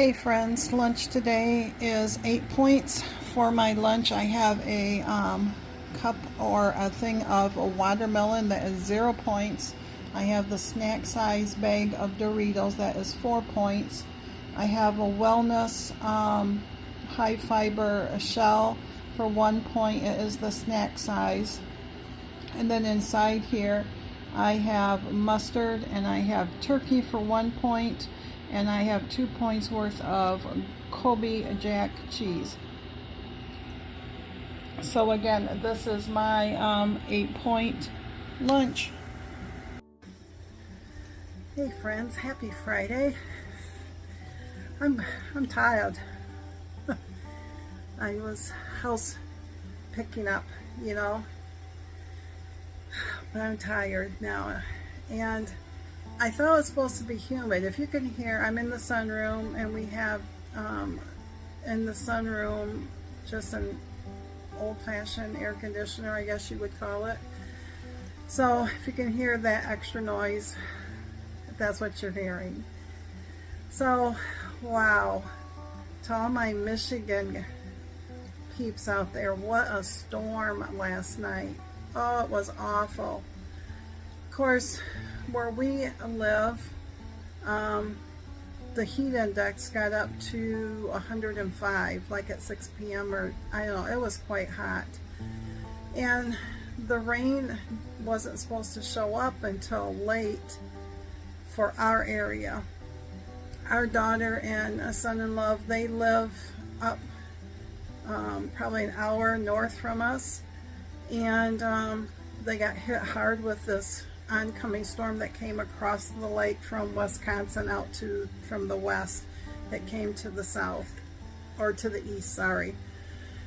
Hey friends, lunch today is 8 points. For my lunch I have a cup or a thing of a watermelon that is 0 points. I have the snack size bag of Doritos that is 4 points. I have a wellness high fiber shell for 1 point. It is the snack size. And then inside here I have mustard and I have turkey for 1 point. And I have 2 points worth of Kobe Jack cheese. So again, this is my 8-point lunch. Hey friends, happy Friday. I'm tired. I was house picking up, but I'm tired now. And I thought it was supposed to be humid. If you can hear, I'm in the sunroom, and we have in the sunroom just an old-fashioned air conditioner, I guess you would call it. So if you can hear that extra noise, that's what you're hearing. So, wow, to all my Michigan peeps out there, what a storm last night. Oh, it was awful. Of course, where we live, the heat index got up to 105, like at 6 p.m. or I don't know, it was quite hot. And the rain wasn't supposed to show up until late for our area. Our daughter and son-in-law, they live up probably an hour north from us, and they got hit hard with this oncoming storm that came across the lake from Wisconsin out to from the west. It came to the south, or to the east, sorry.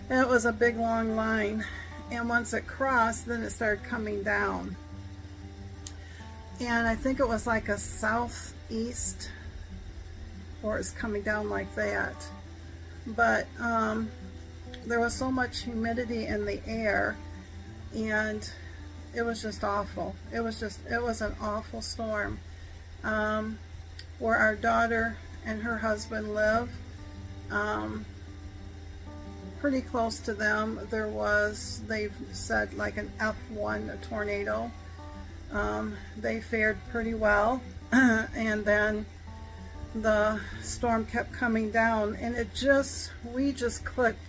And it was a big long line, and once it crossed, then it started coming down. And I think it was like a southeast, or it's coming down like that. But there was so much humidity in the air, and it was just awful. It was an awful storm. Where our daughter and her husband live, pretty close to them, there was, they've said, like an F1 tornado. They fared pretty well. And then the storm kept coming down, and we just clipped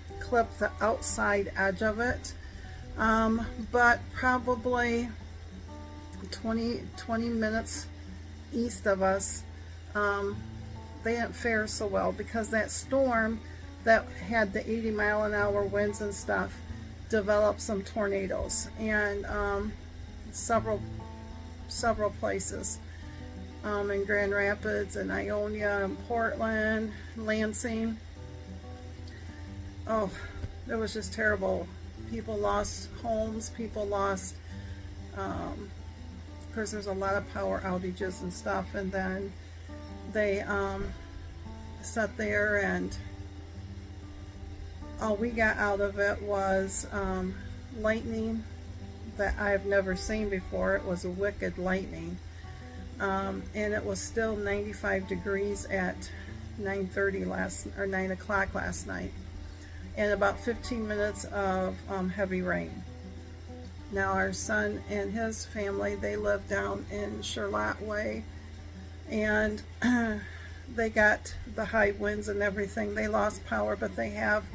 the outside edge of it. But probably 20 minutes east of us, they didn't fare so well, because that storm that had the 80-mile-an-hour winds and stuff developed some tornadoes, and several places in Grand Rapids and Ionia and Portland, Lansing. Oh, it was just terrible. People lost homes, people lost, of course there's a lot of power outages and stuff, and then they sat there, and all we got out of it was lightning that I've never seen before. It was a wicked lightning, and it was still 95 degrees at 9 o'clock last night. And about 15 minutes of heavy rain. Now our son and his family, they live down in Charlotte Way, and they got the high winds and everything. They lost power, but they have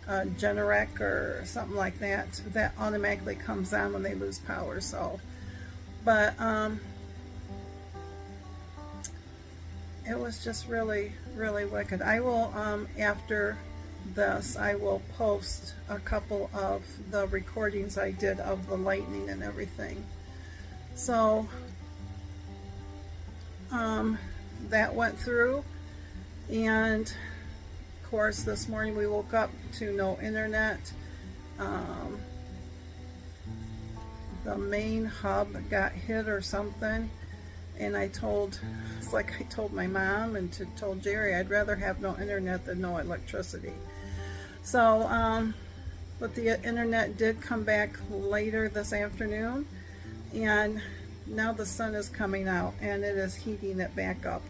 a Generac or something like that that automatically comes on when they lose power. So, but it was just really, really wicked. I will, after this, I will post a couple of the recordings I did of the lightning and everything. So that went through, and of course this morning we woke up to no internet. The main hub got hit or something, and it's like I told my mom and told Jerry, I'd rather have no internet than no electricity. So, but the internet did come back later this afternoon, and now the sun is coming out, and it is heating it back up.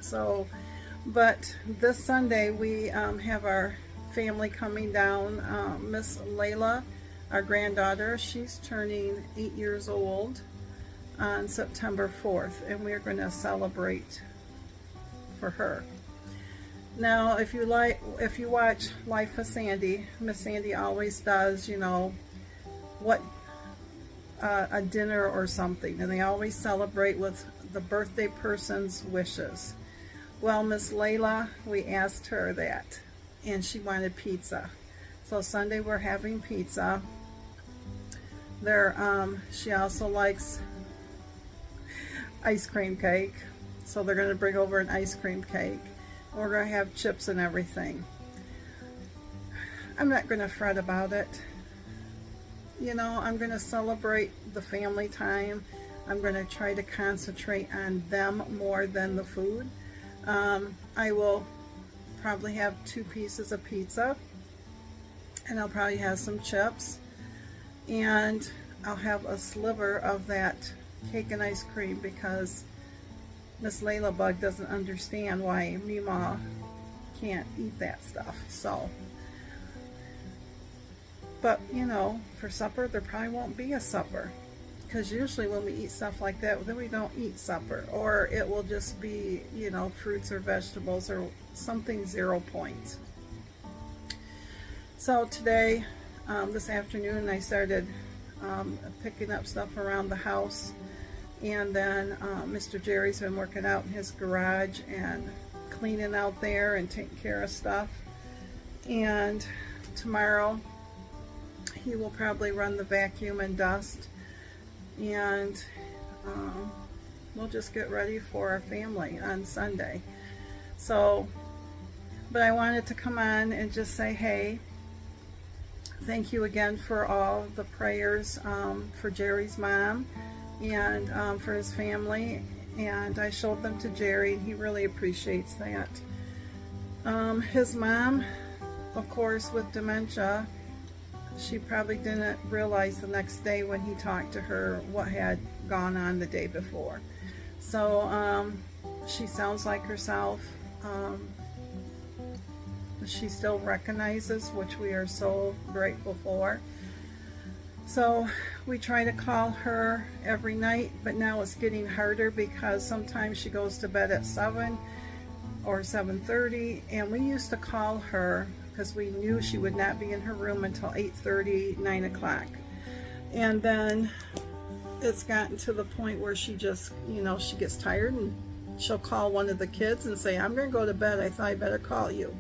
So But this Sunday we have our family coming down. Miss Layla, our granddaughter, she's turning 8 years old on September 4th, and we're going to celebrate for her. Now, if you watch Life of Sandy, Miss Sandy always does, you know, what a dinner or something, and they always celebrate with the birthday person's wishes. Well, Miss Layla, we asked her that, and she wanted pizza. So Sunday we're having pizza. She also likes ice cream cake, so they're going to bring over an ice cream cake. And we're going to have chips and everything. I'm not going to fret about it. You know, I'm going to celebrate the family time. I'm going to try to concentrate on them more than the food. I will probably have 2 pieces of pizza, and I'll probably have some chips, and I'll have a sliver of that cake and ice cream, because Miss Layla Bug doesn't understand why Mima can't eat that stuff. So, but you know, for supper there probably won't be a supper, because usually when we eat stuff like that, then we don't eat supper, or it will just be, you know, fruits or vegetables or something 0 points. So today, this afternoon, I started picking up stuff around the house, and then Mr. Jerry's been working out in his garage and cleaning out there and taking care of stuff. And tomorrow he will probably run the vacuum and dust, and we'll just get ready for our family on Sunday. So, but I wanted to come on and just say, hey, thank you again for all the prayers for Jerry's mom and for his family, and I showed them to Jerry, and he really appreciates that. His mom, of course, with dementia, she probably didn't realize the next day when he talked to her what had gone on the day before. So she sounds like herself. She still recognizes, which we are so grateful for. So we try to call her every night, but now it's getting harder because sometimes she goes to bed at 7 or 7:30, and we used to call her because we knew she would not be in her room until 8:30, 9 o'clock. And then it's gotten to the point where she just, you know, she gets tired and she'll call one of the kids and say, I'm going to go to bed. I thought I better call you.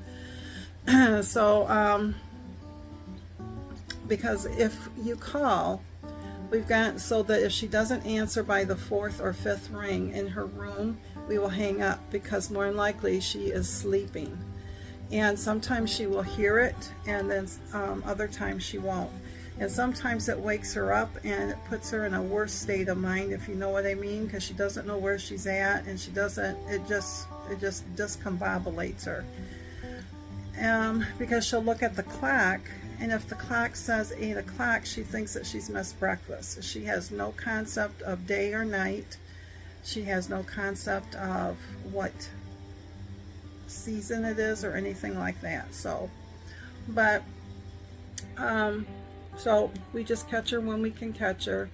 So, because if you call, we've got so that if she doesn't answer by the 4th or 5th ring in her room, we will hang up, because more than likely she is sleeping. And sometimes she will hear it, and then other times she won't. And sometimes it wakes her up and it puts her in a worse state of mind, if you know what I mean, because she doesn't know where she's at, and she doesn't, it just discombobulates her. Because she'll look at the clock, and if the clock says 8 o'clock, she thinks that she's missed breakfast. She has no concept of day or night. She has no concept of what season it is or anything like that. So, but so we just catch her when we can catch her.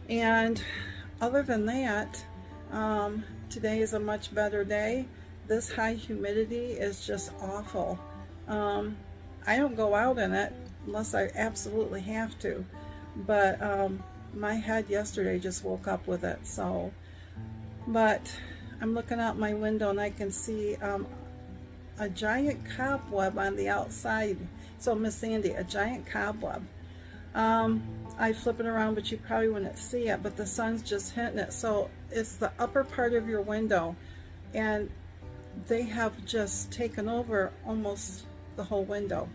And other than that, today is a much better day. This high humidity is just awful. I don't go out in it unless I absolutely have to, but my head yesterday just woke up with it. So, but I'm looking out my window and I can see a giant cobweb on the outside. So Miss Sandy, a giant cobweb. I flip it around, but you probably wouldn't see it, but the sun's just hitting it. So it's the upper part of your window, and they have just taken over almost the whole window.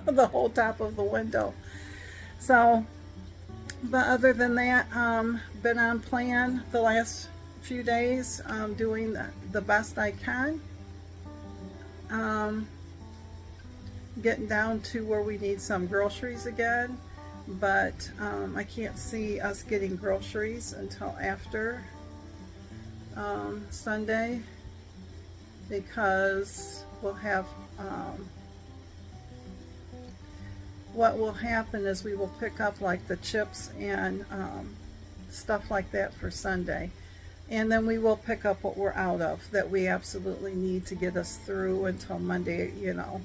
The whole top of the window. So, but other than that, been on plan the last few days, doing the best I can. Getting down to where we need some groceries again, but I can't see us getting groceries until after Sunday. because we'll have what will happen is we will pick up like the chips and stuff like that for Sunday, and then we will pick up what we're out of that we absolutely need to get us through until Monday, you know.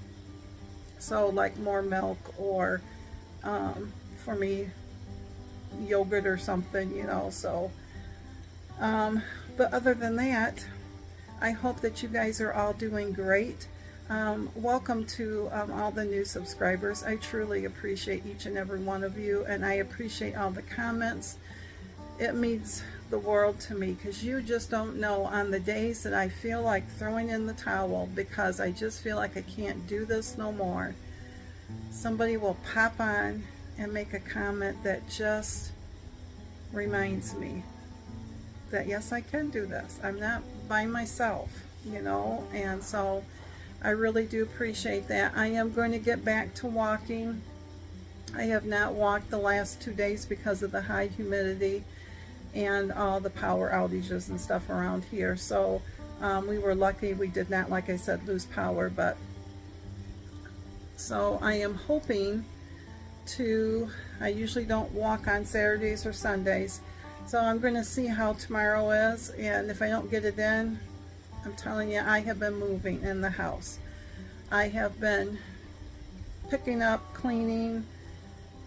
So like more milk, or for me, yogurt or something, you know. So but other than that, I hope that you guys are all doing great. Welcome to all the new subscribers. I truly appreciate each and every one of you, and I appreciate all the comments. It means the world to me, because you just don't know, on the days that I feel like throwing in the towel because I just feel like I can't do this no more, somebody will pop on and make a comment that just reminds me that yes, I can do this. I'm not by myself, you know. And so I really do appreciate that. I am going to get back to walking. I have not walked the last 2 days because of the high humidity and all the power outages and stuff around here. So we were lucky we did not, like I said, lose power. But so I am hoping to, I usually don't walk on Saturdays or Sundays, so I'm going to see how tomorrow is, and if I don't get it in, I'm telling you, I have been moving in the house. I have been picking up, cleaning,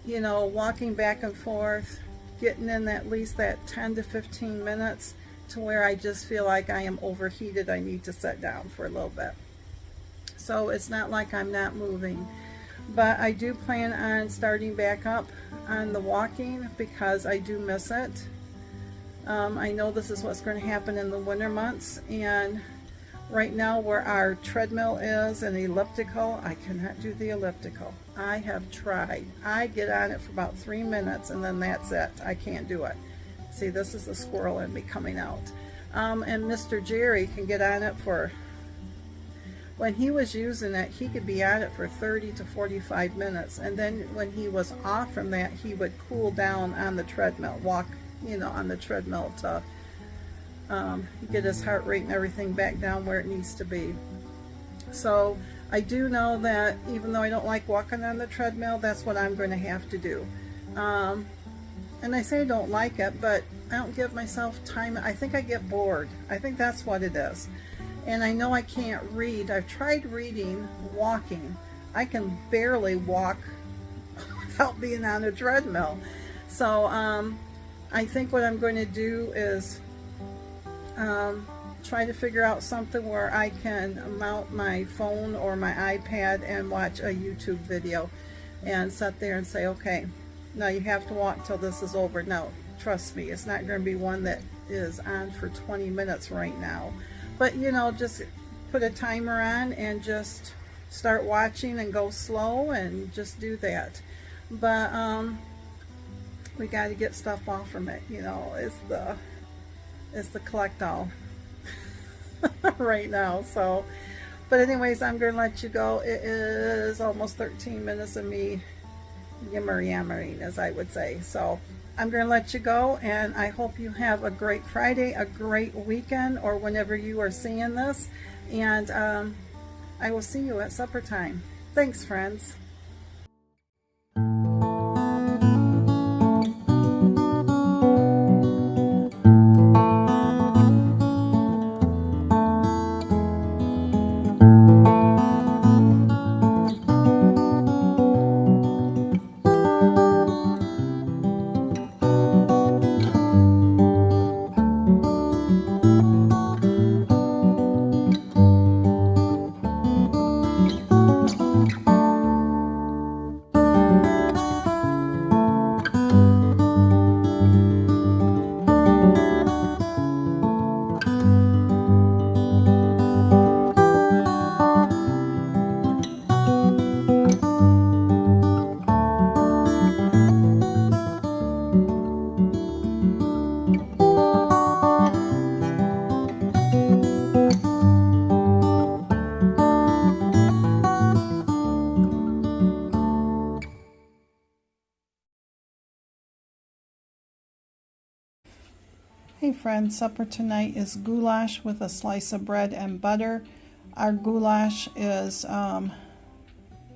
you know, walking back and forth, getting in at least that 10 to 15 minutes to where I just feel like I am overheated. I need to sit down for a little bit. So it's not like I'm not moving, but I do plan on starting back up on the walking because I do miss it. I know this is what's going to happen in the winter months, and right now where our treadmill is an elliptical, I cannot do the elliptical. I have tried. I get on it for about 3 minutes and then that's it. I can't do it. See, this is the squirrel in me coming out. And Mr. Jerry can get on it for, when he was using it, he could be on it for 30 to 45 minutes. And then when he was off from that, he would cool down on the treadmill, walk, you know, on the treadmill to get his heart rate and everything back down where it needs to be. So I do know that even though I don't like walking on the treadmill, that's what I'm going to have to do. And I say I don't like it, but I don't give myself time. I think I get bored. I think that's what it is. And I know I can't read. I've tried reading, walking. I can barely walk without being on a treadmill. So I think what I'm going to do is try to figure out something where I can mount my phone or my iPad and watch a YouTube video and sit there and say, okay, now you have to walk till this is over. No, trust me, it's not going to be one that is on for 20 minutes right now. But, you know, just put a timer on and just start watching and go slow and just do that. But we got to get stuff off from it, you know. It's the collect all right now. So, but anyways, I'm going to let you go. It is almost 13 minutes of me yammering, as I would say. So I'm going to let you go, and I hope you have a great Friday, a great weekend, or whenever you are seeing this. And I will see you at supper time. Thanks, friends. Hey friends, supper tonight is goulash with a slice of bread and butter Our goulash is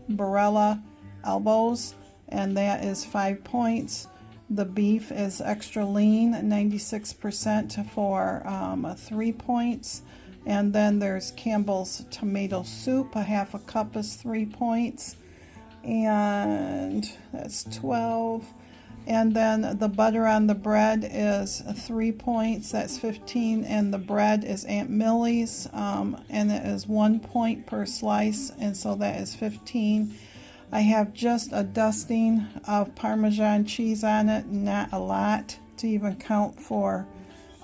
Barilla elbows, and that is 5 points. The beef is extra lean, 96% for 3 points. And then there's Campbell's tomato soup, a half a cup is 3 points. And that's 12. And then the butter on the bread is 3 points, that's 15. And the bread is Aunt Millie's, and it is 1 point per slice, and so that is 15. I have just a dusting of Parmesan cheese on it, not a lot to even count for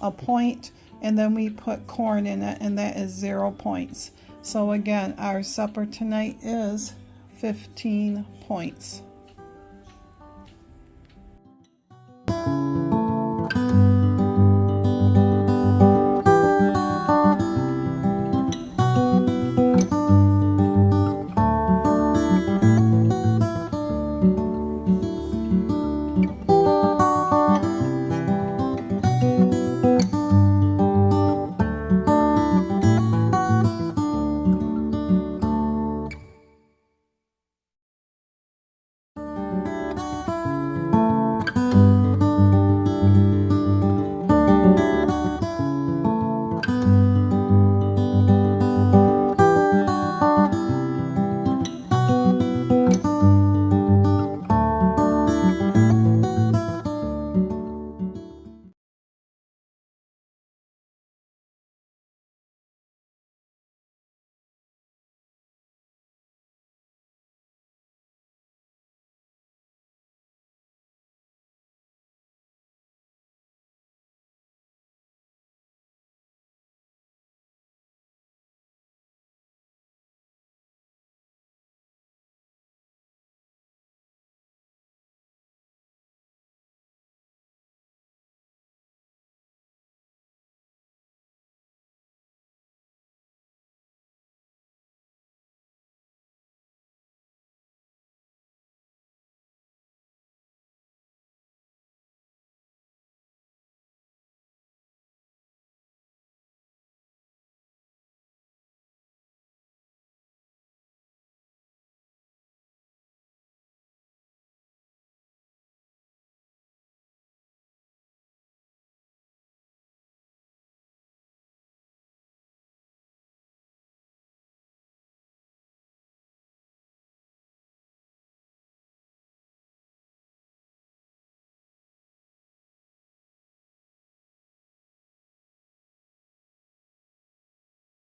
a point. And then we put corn in it, and that is 0 points. So again, our supper tonight is 15 points.